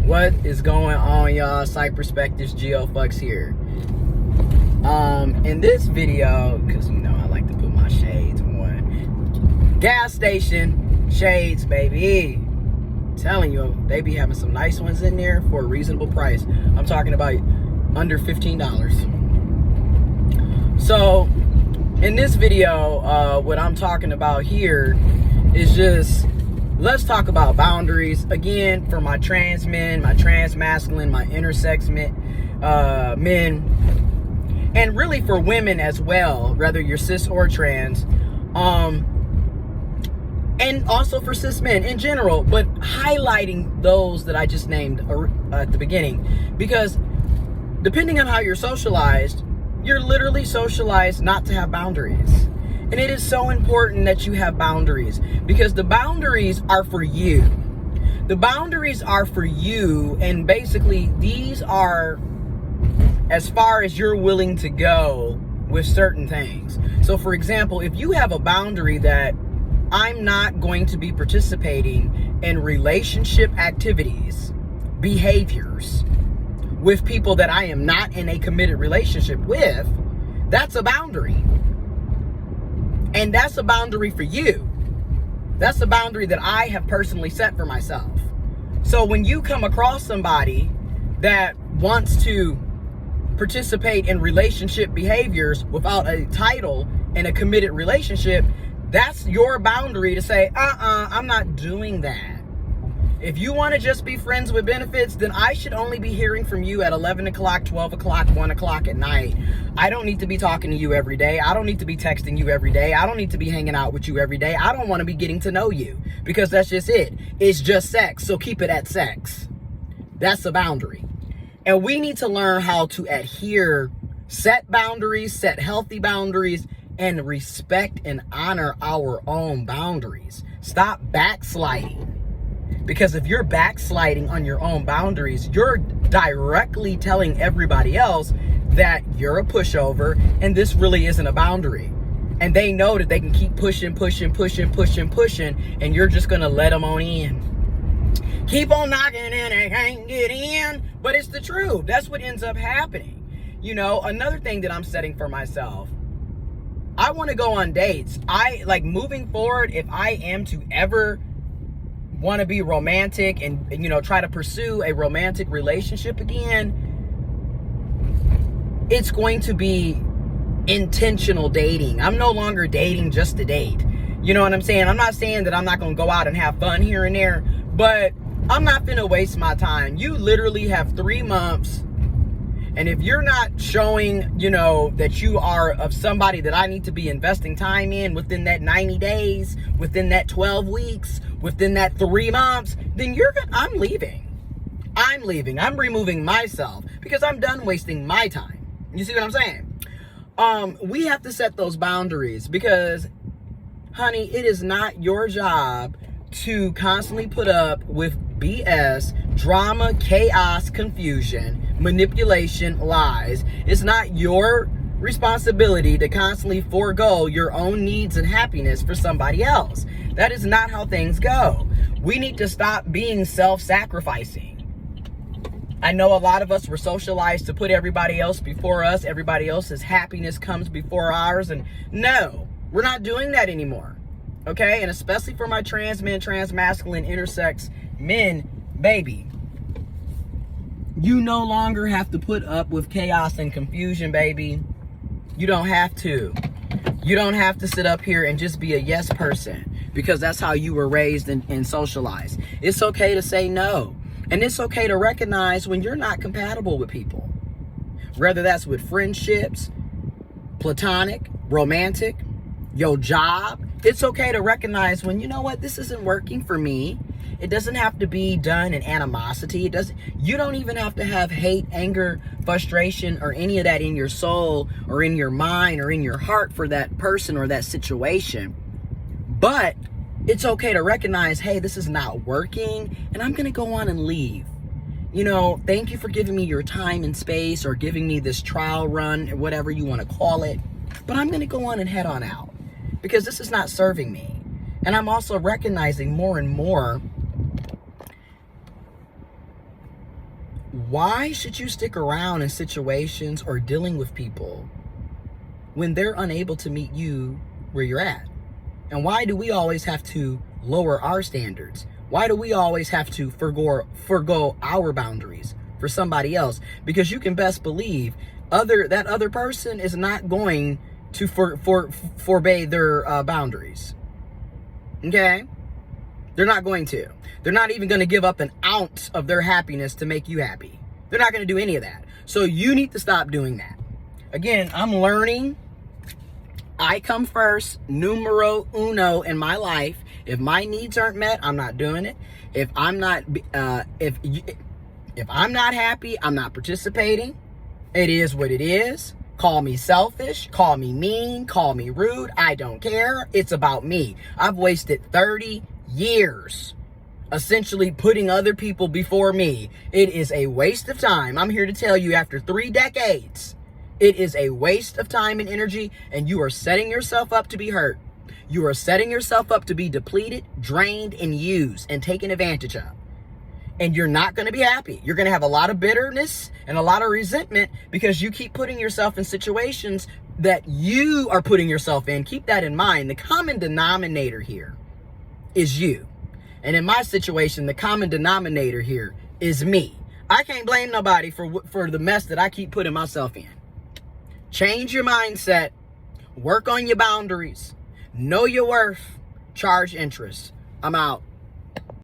What is going on, y'all? Psych Perspectives, GeoFucks here. In this video, because you know I like to put my shades on. Gas station shades, baby. I'm telling you, they be having some nice ones in there for a reasonable price. I'm talking about under $15. So, in this video, what I'm talking about here is just, let's talk about boundaries. Again, for my trans men, my trans masculine, my intersex men, and really for women as well, whether you're cis or trans, and also for cis men in general, but highlighting those that I just named at the beginning, because depending on how you're socialized, you're literally socialized not to have boundaries. And it is so important that you have boundaries, because the boundaries are for you. The boundaries are for you, and basically these are as far as you're willing to go with certain things. So for example, if you have a boundary that I'm not going to be participating in relationship activities, behaviors with people that I am not in a committed relationship with, that's a boundary. And that's a boundary for you. That's a boundary that I have personally set for myself. So when you come across somebody that wants to participate in relationship behaviors without a title in a committed relationship, that's your boundary to say, I'm not doing that. If you want to just be friends with benefits, then I should only be hearing from you at 11 o'clock, 12 o'clock, 1 o'clock at night. I don't need to be talking to you every day. I don't need to be texting you every day. I don't need to be hanging out with you every day. I don't want to be getting to know you, because that's just it. It's just sex, so keep it at sex. That's a boundary. And we need to learn how to adhere, set boundaries, set healthy boundaries, and respect and honor our own boundaries. Stop backsliding. Because if you're backsliding on your own boundaries, you're directly telling everybody else that you're a pushover and this really isn't a boundary. And they know that they can keep pushing, and you're just going to let them on in. Keep on knocking and they can't get in. But it's the truth. That's what ends up happening. You know, another thing that I'm setting for myself, I want to go on dates. Moving forward, if I am to ever want to be romantic and you know, try to pursue a romantic relationship again, it's going to be intentional dating. I'm no longer dating just to date. You know what I'm saying? I'm not saying that I'm not going to go out and have fun here and there, but I'm not going to waste my time. You literally have 3 months. And if you're not showing, you know, that you are of somebody that I need to be investing time in within that 90 days, within that 12 weeks, within that 3 months, then I'm leaving. I'm leaving. I'm removing myself, because I'm done wasting my time. You see what I'm saying? We have to set those boundaries, because, honey, it is not your job to constantly put up with BS, drama, chaos, confusion, manipulation, lies. It's not your responsibility to constantly forego your own needs and happiness for somebody else. That is not how things go. We need to stop being self-sacrificing. I know a lot of us were socialized to put everybody else before us. Everybody else's happiness comes before ours. And no, we're not doing that anymore. Okay? And especially for my trans men, trans masculine, intersex men, baby, you no longer have to put up with chaos and confusion, baby. You don't have to. You don't have to sit up here and just be a yes person, because that's how you were raised and socialized. It's okay to say no. And it's okay to recognize when you're not compatible with people. Whether that's with friendships, platonic, romantic, your job. It's okay to recognize when, you know what, this isn't working for me. It doesn't have to be done in animosity. You don't even have to have hate, anger, frustration, or any of that in your soul or in your mind or in your heart for that person or that situation. But it's okay to recognize, hey, this is not working, and I'm going to go on and leave. You know, thank you for giving me your time and space, or giving me this trial run, or whatever you want to call it. But I'm going to go on and head on out, because this is not serving me. And I'm also recognizing more and more Why should you stick around in situations or dealing with people when they're unable to meet you where you're at? And why do we always have to lower our standards? Why do we always have to forgo our boundaries for somebody else? Because you can best believe that other person is not going to forbear their boundaries. Okay? They're not going to. They're not even going to give up an ounce of their happiness to make you happy. They're not going to do any of that. So you need to stop doing that. Again, I'm learning. I come first, numero uno in my life. If my needs aren't met, I'm not doing it. If I'm not happy, I'm not participating. It is what it is. Call me selfish, call me mean, call me rude. I don't care. It's about me. I've wasted 30 years essentially putting other people before me. It is a waste of time. I'm here to tell you, after 3 decades, it is a waste of time and energy, and you are setting yourself up to be hurt. You are setting yourself up to be depleted, drained, and used and taken advantage of. And you're not going to be happy. You're going to have a lot of bitterness and a lot of resentment because you keep putting yourself in situations that you are putting yourself in. Keep that in mind. The common denominator here is you. And in my situation, the common denominator here is me. I can't blame nobody for the mess that I keep putting myself in. Change your mindset. Work on your boundaries. Know your worth. Charge interest. I'm out.